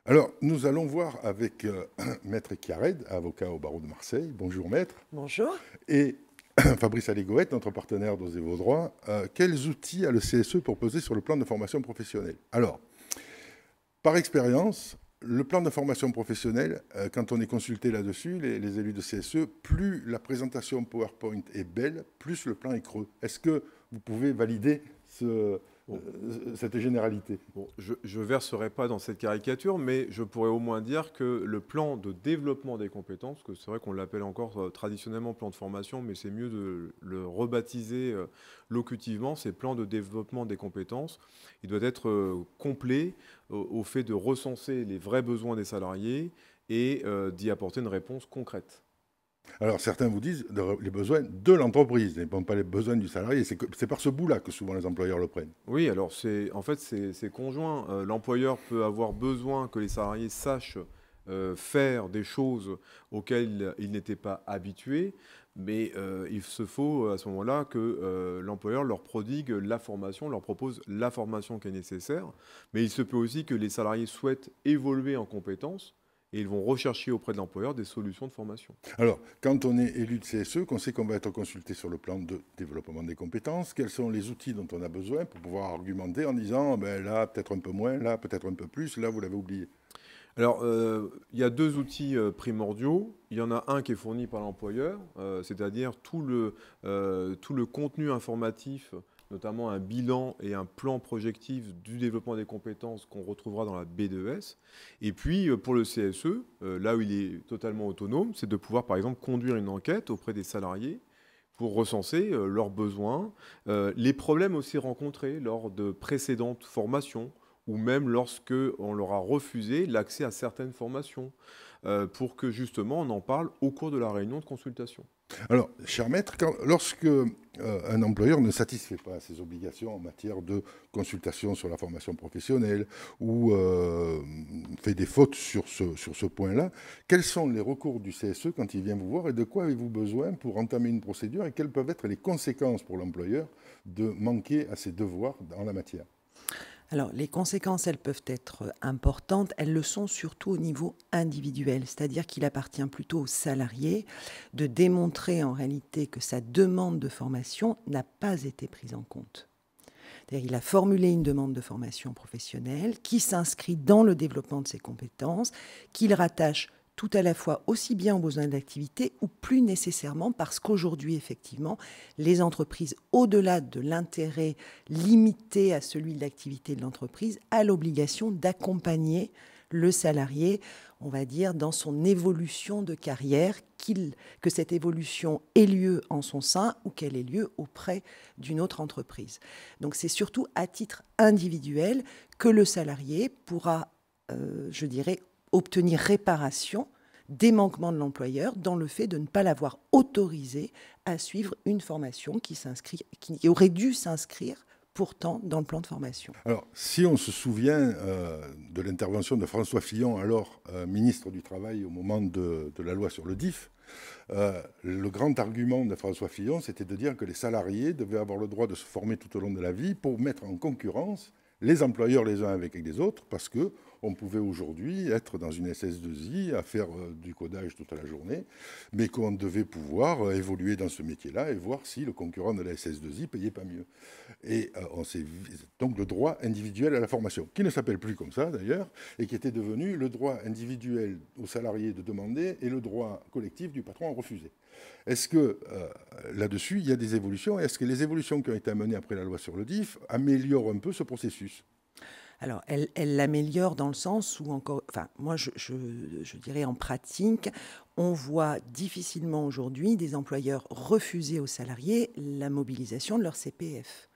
Alors, nous allons voir avec Maître Chiared, avocat au barreau de Marseille. Bonjour Maître. Bonjour. Et Fabrice Allégoët, notre partenaire d'Osez vos droits. Quels outils a le CSE pour peser sur le plan de formation professionnelle? Alors, par expérience, le plan de formation professionnelle, quand on est consulté là-dessus, les élus de CSE, plus la présentation PowerPoint est belle, plus le plan est creux. Est-ce que vous pouvez valider Bon, cette généralité? bon, je ne verserai pas dans cette caricature, mais je pourrais au moins dire que le plan de développement des compétences, que c'est vrai qu'on l'appelle encore traditionnellement plan de formation, mais c'est mieux de le rebaptiser locutivement, c'est plan de développement des compétences. Il doit être complet au fait de recenser les vrais besoins des salariés et d'y apporter une réponse concrète. Alors, certains vous disent les besoins de l'entreprise, et pas les besoins du salarié. C'est par ce bout-là que souvent les employeurs le prennent. Oui, alors en fait, c'est conjoint. L'employeur peut avoir besoin que les salariés sachent faire des choses auxquelles ils n'étaient pas habitués, mais il se faut à ce moment-là que l'employeur leur prodigue la formation, leur propose la formation qui est nécessaire. Mais il se peut aussi que les salariés souhaitent évoluer en compétences et ils vont rechercher auprès de l'employeur des solutions de formation. Alors, quand on est élu de CSE, qu'on sait qu'on va être consulté sur le plan de développement des compétences, quels sont les outils dont on a besoin pour pouvoir argumenter en disant ben là, peut-être un peu moins, là, peut-être un peu plus, là, vous l'avez oublié? Alors, il y a deux outils primordiaux. Il y en a un qui est fourni par l'employeur, c'est-à-dire tout le contenu informatif, notamment un bilan et un plan projectif du développement des compétences qu'on retrouvera dans la B2S. Et puis, pour le CSE, là où il est totalement autonome, c'est de pouvoir, par exemple, conduire une enquête auprès des salariés pour recenser leurs besoins, les problèmes aussi rencontrés lors de précédentes formations, ou même lorsque on leur a refusé l'accès à certaines formations, pour que justement on en parle au cours de la réunion de consultation. Alors, cher maître, lorsque un employeur ne satisfait pas à ses obligations en matière de consultation sur la formation professionnelle ou fait des fautes sur ce point-là, quels sont les recours du CSE quand il vient vous voir et de quoi avez-vous besoin pour entamer une procédure et quelles peuvent être les conséquences pour l'employeur de manquer à ses devoirs en la matière? Alors, les conséquences, elles peuvent être importantes. Elles le sont surtout au niveau individuel, c'est-à-dire qu'il appartient plutôt au salarié de démontrer en réalité que sa demande de formation n'a pas été prise en compte. C'est-à-dire qu'il a formulé une demande de formation professionnelle qui s'inscrit dans le développement de ses compétences, qu'il rattache tout à la fois aussi bien aux besoins de l'activité ou plus nécessairement parce qu'aujourd'hui, effectivement, les entreprises, au-delà de l'intérêt limité à celui de l'activité de l'entreprise, a l'obligation d'accompagner le salarié, on va dire, dans son évolution de carrière, que cette évolution ait lieu en son sein ou qu'elle ait lieu auprès d'une autre entreprise. Donc c'est surtout à titre individuel que le salarié pourra, je dirais, obtenir réparation des manquements de l'employeur dans le fait de ne pas l'avoir autorisé à suivre une formation qui aurait dû s'inscrire pourtant dans le plan de formation. Alors, si on se souvient de l'intervention de François Fillon, alors ministre du Travail au moment de la loi sur le DIF, le grand argument de François Fillon, c'était de dire que les salariés devaient avoir le droit de se former tout au long de la vie pour mettre en concurrence les employeurs les uns avec les autres, parce qu'on pouvait aujourd'hui être dans une SS2I à faire du codage toute la journée, mais qu'on devait pouvoir évoluer dans ce métier-là et voir si le concurrent de la SS2I payait pas mieux. Et on s'est donc le droit individuel à la formation, qui ne s'appelle plus comme ça d'ailleurs, et qui était devenu le droit individuel aux salariés de demander et le droit collectif du patron à refuser. Est-ce que là-dessus, il y a des évolutions? Est-ce que les évolutions qui ont été amenées après la loi sur le DIF améliorent un peu ce processus? Alors, elle l'améliore dans le sens où, moi, je dirais en pratique, on voit difficilement aujourd'hui des employeurs refuser aux salariés la mobilisation de leur CPF.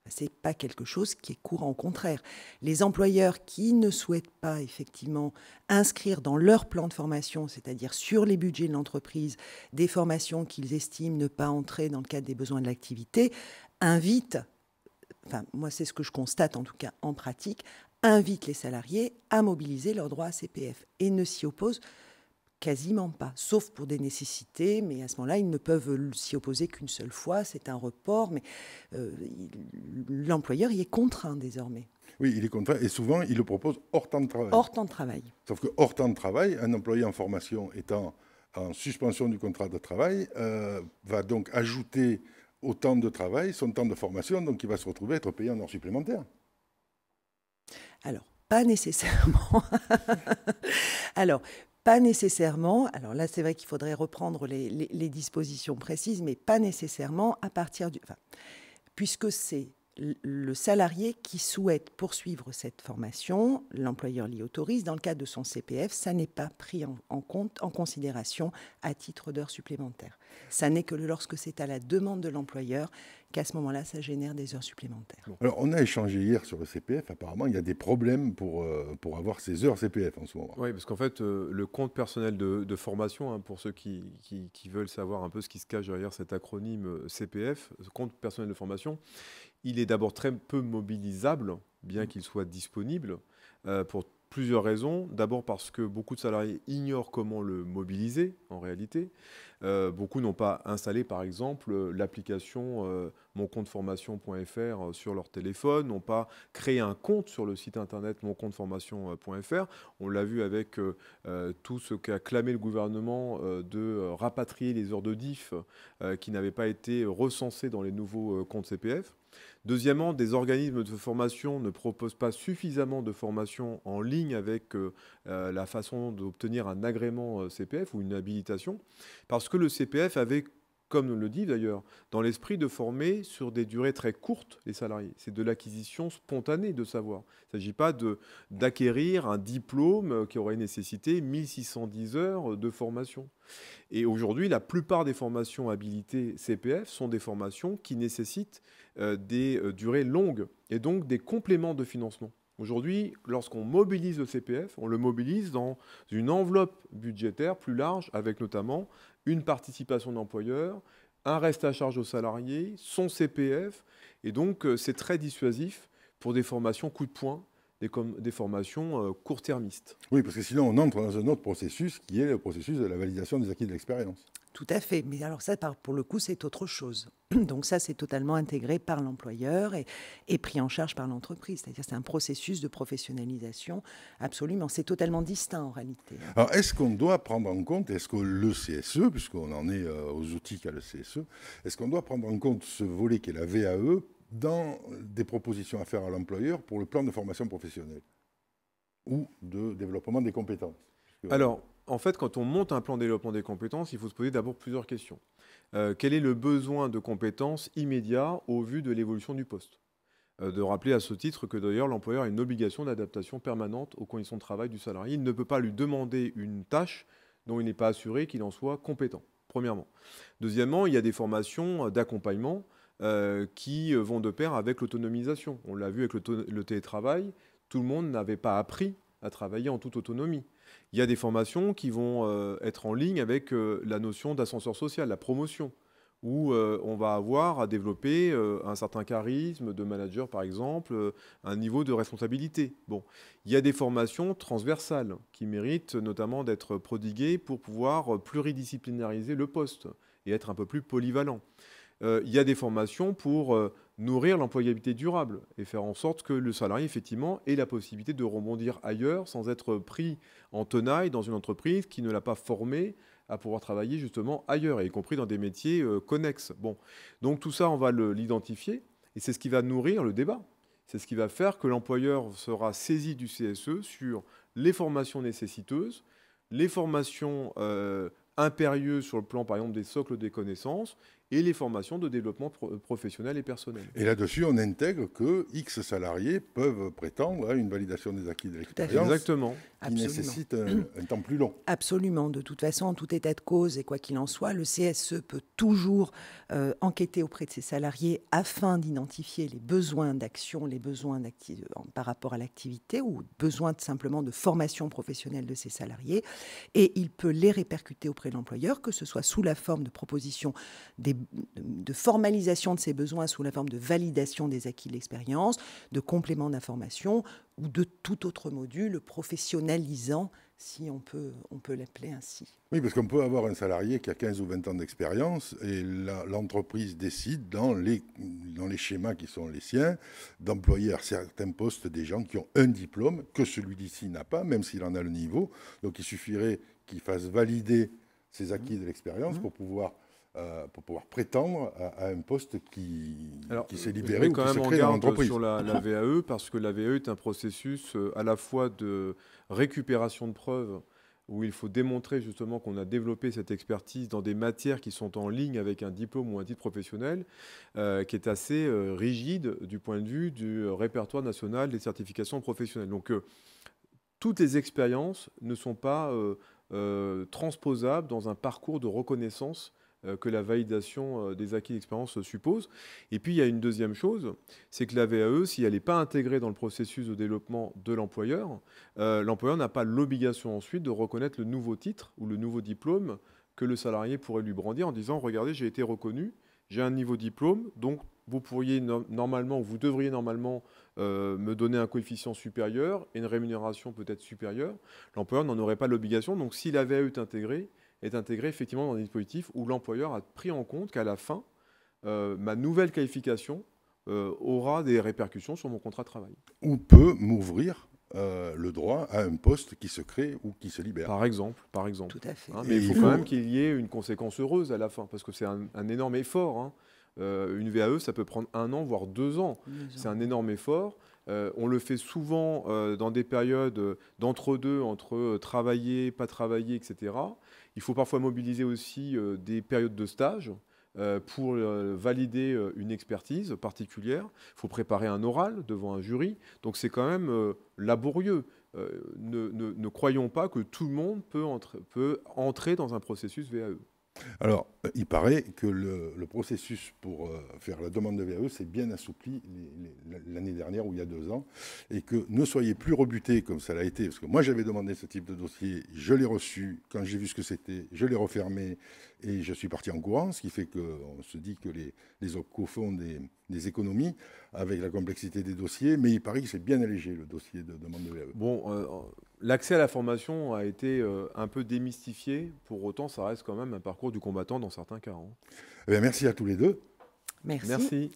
Ce n'est pas quelque chose qui est courant. Au contraire, les employeurs qui ne souhaitent pas effectivement inscrire dans leur plan de formation, c'est-à-dire sur les budgets de l'entreprise, des formations qu'ils estiment ne pas entrer dans le cadre des besoins de l'activité, invitent, moi c'est ce que je constate en tout cas en pratique, invitent les salariés à mobiliser leur droit à CPF et ne s'y opposent quasiment pas, sauf pour des nécessités, mais à ce moment-là, ils ne peuvent s'y opposer qu'une seule fois, c'est un report, mais l'employeur y est contraint désormais. Oui, il est contraint et souvent, il le propose hors temps de travail. Hors temps de travail. Sauf que hors temps de travail, un employé en formation étant en suspension du contrat de travail va donc ajouter au temps de travail son temps de formation, donc il va se retrouver à être payé en heures supplémentaires. Alors, pas nécessairement. Alors, pas nécessairement. Alors là, c'est vrai qu'il faudrait reprendre les dispositions précises, mais pas nécessairement à partir du... Enfin, puisque c'est le salarié qui souhaite poursuivre cette formation, l'employeur l'y autorise. Dans le cadre de son CPF, ça n'est pas pris en compte, en considération à titre d'heures supplémentaires. Ça n'est que lorsque c'est à la demande de l'employeur qu'à ce moment-là, ça génère des heures supplémentaires. Alors, on a échangé hier sur le CPF. Apparemment, il y a des problèmes pour avoir ces heures CPF en ce moment. Oui, parce qu'en fait, le compte personnel de formation, hein, pour ceux qui veulent savoir un peu ce qui se cache derrière cet acronyme CPF, compte personnel de formation, il est d'abord très peu mobilisable, bien qu'il soit disponible, pour plusieurs raisons. D'abord parce que beaucoup de salariés ignorent comment le mobiliser en réalité. Beaucoup n'ont pas installé par exemple l'application moncompteformation.fr sur leur téléphone, n'ont pas créé un compte sur le site internet moncompteformation.fr. On l'a vu avec tout ce qu'a clamé le gouvernement de rapatrier les heures de diff qui n'avaient pas été recensées dans les nouveaux comptes CPF. Deuxièmement, des organismes de formation ne proposent pas suffisamment de formation en ligne avec la façon d'obtenir un agrément CPF ou une habilitation, parce que le CPF avait, comme nous le dit d'ailleurs, dans l'esprit de former sur des durées très courtes les salariés. C'est de l'acquisition spontanée de savoir. Il ne s'agit pas d'acquérir un diplôme qui aurait nécessité 1610 heures de formation. Et aujourd'hui, la plupart des formations habilitées CPF sont des formations qui nécessitent des durées longues et donc des compléments de financement. Aujourd'hui, lorsqu'on mobilise le CPF, on le mobilise dans une enveloppe budgétaire plus large avec notamment une participation d'employeur, un reste à charge aux salariés, son CPF. Et donc, c'est très dissuasif pour des formations coup de poing, des formations court-termistes. Oui, parce que sinon, on entre dans un autre processus qui est le processus de la validation des acquis de l'expérience. Tout à fait. Mais alors ça, pour le coup, c'est autre chose. Donc ça, c'est totalement intégré par l'employeur et pris en charge par l'entreprise. C'est-à-dire c'est un processus de professionnalisation, absolument. C'est totalement distinct en réalité. Alors, est-ce qu'on doit prendre en compte, est-ce que le CSE, puisqu'on en est aux outils qu'a le CSE, est-ce qu'on doit prendre en compte ce volet qui est la VAE dans des propositions à faire à l'employeur pour le plan de formation professionnelle ou de développement des compétences? Alors, en fait, quand on monte un plan de développement des compétences, il faut se poser d'abord plusieurs questions. Quel est le besoin de compétences immédiat au vu de l'évolution du poste? De rappeler à ce titre que d'ailleurs l'employeur a une obligation d'adaptation permanente aux conditions de travail du salarié. Il ne peut pas lui demander une tâche dont il n'est pas assuré qu'il en soit compétent, premièrement. Deuxièmement, il y a des formations d'accompagnement qui vont de pair avec l'autonomisation. On l'a vu avec le télétravail, tout le monde n'avait pas appris à travailler en toute autonomie. Il y a des formations qui vont être en ligne avec la notion d'ascenseur social, la promotion, où on va avoir à développer un certain charisme de manager, par exemple, un niveau de responsabilité. Bon. Il y a des formations transversales qui méritent notamment d'être prodiguées pour pouvoir pluridisciplinariser le poste et être un peu plus polyvalent. Il y a des formations pour nourrir l'employabilité durable et faire en sorte que le salarié, effectivement, ait la possibilité de rebondir ailleurs sans être pris en tenaille dans une entreprise qui ne l'a pas formé à pouvoir travailler justement ailleurs, y compris dans des métiers connexes. Bon. Donc tout ça, on va l'identifier et c'est ce qui va nourrir le débat. C'est ce qui va faire que l'employeur sera saisi du CSE sur les formations nécessiteuses, les formations impérieuses sur le plan, par exemple, des socles des connaissances et les formations de développement professionnel et personnel. Et là-dessus, on intègre que X salariés peuvent prétendre à une validation des acquis de l'expérience. Exactement. Qui nécessite un temps plus long. Absolument. De toute façon, en tout état de cause, et quoi qu'il en soit, le CSE peut toujours enquêter auprès de ses salariés afin d'identifier les besoins d'action, les besoins par rapport à l'activité ou besoin simplement de formation professionnelle de ses salariés. Et il peut les répercuter auprès de l'employeur, que ce soit sous la forme de propositions de formalisation de ses besoins, sous la forme de validation des acquis de l'expérience, de complément d'information ou de tout autre module professionnalisant si on peut l'appeler ainsi. Oui, parce qu'on peut avoir un salarié qui a 15 ou 20 ans d'expérience et l'entreprise décide, dans les schémas qui sont les siens, d'employer à certains postes des gens qui ont un diplôme que celui-ci n'a pas, même s'il en a le niveau. Donc il suffirait qu'il fasse valider ses acquis de l'expérience pour pouvoir prétendre à un poste qui s'est libéré ou qui se crée dans l'entreprise. Sur la VAE, parce que la VAE est un processus à la fois de récupération de preuves, où il faut démontrer justement qu'on a développé cette expertise dans des matières qui sont en ligne avec un diplôme ou un titre professionnel, qui est assez rigide du point de vue du répertoire national des certifications professionnelles. Donc, toutes les expériences ne sont pas transposables dans un parcours de reconnaissance que la validation des acquis d'expérience suppose. Et puis, il y a une deuxième chose, c'est que la VAE, si elle n'est pas intégrée dans le processus de développement de l'employeur, l'employeur n'a pas l'obligation ensuite de reconnaître le nouveau titre ou le nouveau diplôme que le salarié pourrait lui brandir en disant « Regardez, j'ai été reconnu, j'ai un niveau diplôme, donc vous pourriez normalement, vous devriez normalement me donner un coefficient supérieur et une rémunération peut-être supérieure ». L'employeur n'en aurait pas l'obligation. Donc, si la VAE est intégré effectivement dans un dispositif où l'employeur a pris en compte qu'à la fin, ma nouvelle qualification aura des répercussions sur mon contrat de travail. Ou peut m'ouvrir le droit à un poste qui se crée ou qui se libère. Par exemple. Tout à fait. Hein, mais il faut quand même qu'il y ait une conséquence heureuse à la fin, parce que c'est un énorme effort. Hein. Une VAE, ça peut prendre 1 an, voire 2 ans. C'est un énorme effort. On le fait souvent dans des périodes d'entre-deux, entre travailler, pas travailler, etc. Il faut parfois mobiliser aussi des périodes de stage pour valider une expertise particulière. Il faut préparer un oral devant un jury. Donc c'est quand même laborieux. Ne croyons pas que tout le monde peut entrer dans un processus VAE. Alors, il paraît que le processus pour faire la demande de VAE s'est bien assoupli l'année dernière ou il y a 2 ans, et que ne soyez plus rebutés comme ça l'a été, parce que moi j'avais demandé ce type de dossier, je l'ai reçu, quand j'ai vu ce que c'était, je l'ai refermé et je suis parti en courant, ce qui fait qu'on se dit que les OPCO font des économies avec la complexité des dossiers, mais il paraît que c'est bien allégé le dossier de demande de VAE. Bon, l'accès à la formation a été un peu démystifié, pour autant ça reste quand même un parcours du combattant dans certains cas. Hein. Eh bien, merci à tous les deux. Merci. Merci.